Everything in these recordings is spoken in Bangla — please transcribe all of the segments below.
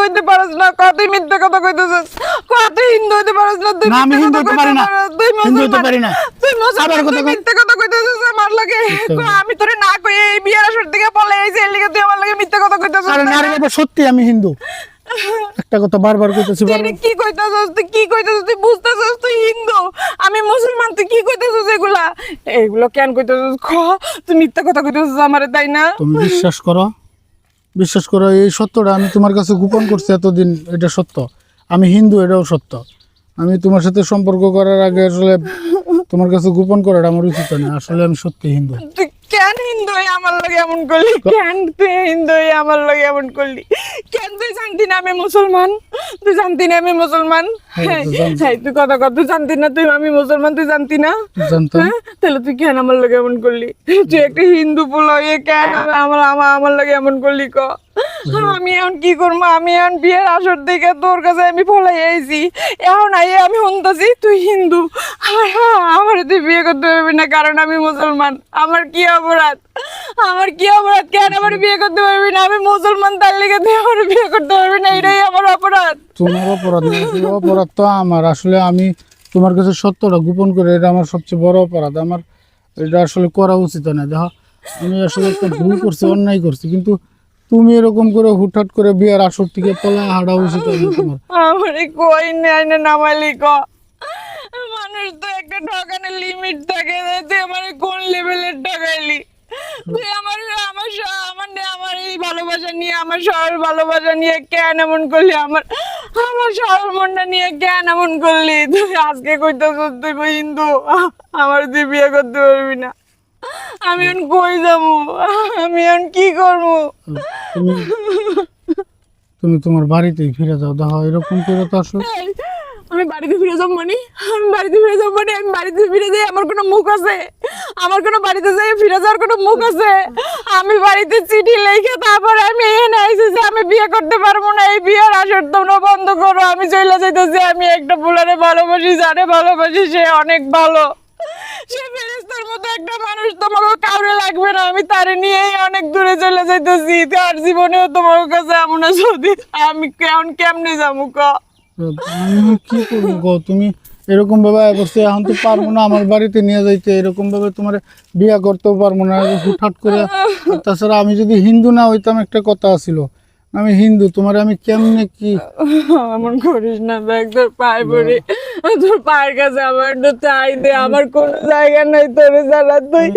হইতে পারছ না, কত মিথ্যা কথা কইতেছস, কত হিন্দু হইতে পারছ না তুই। না আমি হিন্দু হতে পারি না, হিন্দু হতে পারি না। তুই মিথ্যা কথা কইতেছস আমার লাগে। আমি তোরে না কই এই বিয়ের আসর থেকে বলে এই যে এর লিগে তুই আমার লাগে মিথ্যা কথা কইতেছস। আরে না রে বাবা, সত্যি আমি হিন্দু। একটা কথা বারবার কইতেছি, তুই কি কইতাছস, তুই কি কইতাছস, তুই বুঝতাছস তুই হিন্দু আমি মুসলমান, তুই কি কইতাছস এগুলা? এগুলো কেন কইতাছস? তুই মিথ্যা কথা কইতাছস আমারে, তাই না? তুমি বিশ্বাস করো, বিশ্বাস করো, এই সত্যটা আমি তোমার কাছে গোপন করছি এতদিন, এটা সত্য। আমি হিন্দু, এটাও সত্য। আমি তোমার সাথে সম্পর্ক করার আগে আসলে তোমার কাছে গোপন করাটা আমার উচিত না। আসলে আমি সত্যি হিন্দু। তুই কেন হিন্দু হয়ে আমার লাগে এমন করলি? কেন তুই হিন্দু হয়ে আমার লাগে এমন করলি? কেন তুই জানতি না আমি মুসলমান? তুই জানতি না আমি মুসলমান? হ্যাঁ, তো জানতাম। হ্যাঁ, তুই কথা কর, তুই জানতি না তুই আমি মুসলমান, তুই জানতি না? জানতাম। হ্যাঁ? তাহলে তুই কেন আমার লাগে এমন করলি? তুই একটা হিন্দু পোলা হয়ে কেন আমার লাগে এমন করলি ক? আমি এখন কি করবো? আমি এখন বিয়ের আসর থেকে তোর কাছে আমি পলাই আইছি, এখন আইয়ে আমি শুনতেছি তুই হিন্দু। আমার তুই বিয়ে করতে পারবি না কারণ আমি মুসলমান। আমার কি অপরাধ? আমার কি অপরাধ? কেন আমার বিয়ে করতে পারবি না? আমি মুসলমান, তার লেগে তুই আমার বিয়ে করতে পারবি না, এটাই আমার অপরাধ। তোমার অপরাধ না, অপরাধ তো আমার। আসলে আমি তোমার কাছে সত্যটা গোপন করে, এটা আমার সবচেয়ে বড় অপরাধ। আমার এটা আসলে করা উচিত না। দেখো, আমি আসলে একটা ভুল করছি, অন্যায় করছি, কিন্তু তুমি এরকম করে হুটহাট করে বিয়ের আসর থেকে পলায় হাঁটা উচিত না তোমার। আমারে কই নাই না নামালি ক? মানুষ তো একটা ঠকানোর লিমিট থাকে, তুই আমারে কোন লেভেলের ঠকাইলি? তুই আমার আমার আমার এই ভালোবাসা নিয়ে, আমার শহর ভালোবাসা নিয়ে কেন এমন করলি? আমার আমার শহর মনটা নিয়ে কেন এমন করলি? তুই আজকে কইতেছস তুই হিন্দু, আমার তুই বিয়ে করতে পারবি না। আমি এখন কই যাবো? আমি এখন কি করবো? তুমি তুমি তোমার বাড়িতেই ফিরে যাও। দেখো, এরকম করে তো আসলে আমি বাড়িতে ফিরে যাবো মানে? আমি বাড়িতে ফিরে যাবো মানে আমি বাড়িতে ফিরে যাই আমার কোনো মুখ আছে? আমার কোনো বাড়িতে যাই ফিরে যাওয়ার কোনো মুখ আছে? আমি বাড়িতে চিঠি লিখে তারপরে আমি এখানে আইছি যে আমি বিয়ে করতে পারবো না, এই বিয়ের আসর তোমরা বন্ধ করো, আমি চলে যাইতেছি। আমি একটা বুলারে ভালোবাসি, যারে ভালোবাসি সে অনেক ভালো, সে ফেরেশতার মতো একটা মানুষ, তোমাকে কাউরে লাগবে না। আমি তারে নিয়েই অনেক দূরে চলে যাইতেছি। তার জীবনেও তোমার কাছে এমন আছে, যদি আমি কেমনে যাবো ক? আমি কি করবো গো? তুমি এরকম ভাবে করছে, এখন তো পারবো না আমার বাড়িতে নিয়ে যাইতে। এরকম ভাবে তোমার বিয়া করতেও পারবো না হুটহাট করে। আর তাছাড়া আমি যদি হিন্দু না হইতাম, একটা কথা ছিল, আমি হিন্দু, তোমার আমি কেমনে কি? এমন করিস না দেখ, তোর পায়ে পড়ি, তোর পায়ের কাছে আমার একটু চাই দে। আমার কোনো জায়গা নাই তোর ছাড়া। তুই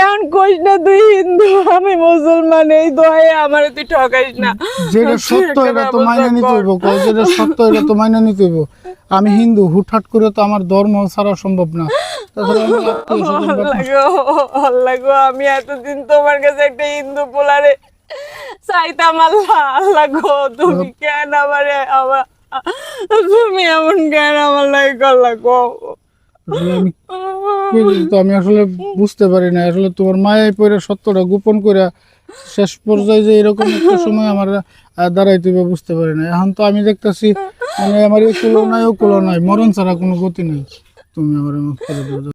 এখন কইস না তুই হিন্দু আমি মুসলমান, এই দোয়ায় আমার তুই ঠকাইস না। যেটা সত্য এটা তো মাইনে নিতে হইব। যেটা সত্য এটা তো মাইনে নিতে হইব। আমি হিন্দু, হুটহাট করে তো আমার ধর্ম ছাড়া সম্ভব না। তাছাড়া আমি আত্মীয়-স্বজন লাগো আমি এতদিন তোমার কাছে একটা হিন্দু পোলারে চাইতাম। আল্লাহ গো, তুমি কেন আমারে তুমি এমন কেন আমার লাগে করলা গো? আমি আসলে বুঝতে পারি না। আসলে তোমার মায়ায় পড়ে সত্যটা গোপন করে শেষ পর্যায়ে যে এরকম একটা সময় আমার দাঁড়াইতে হবে, বুঝতে পারি না। এখন তো আমি দেখতেছি মানে আমার এই কুলো নাই, ও কুলো নাই, মরণ ছাড়া কোনো গতি নেই। তুমি আমার মাফ করে দাও।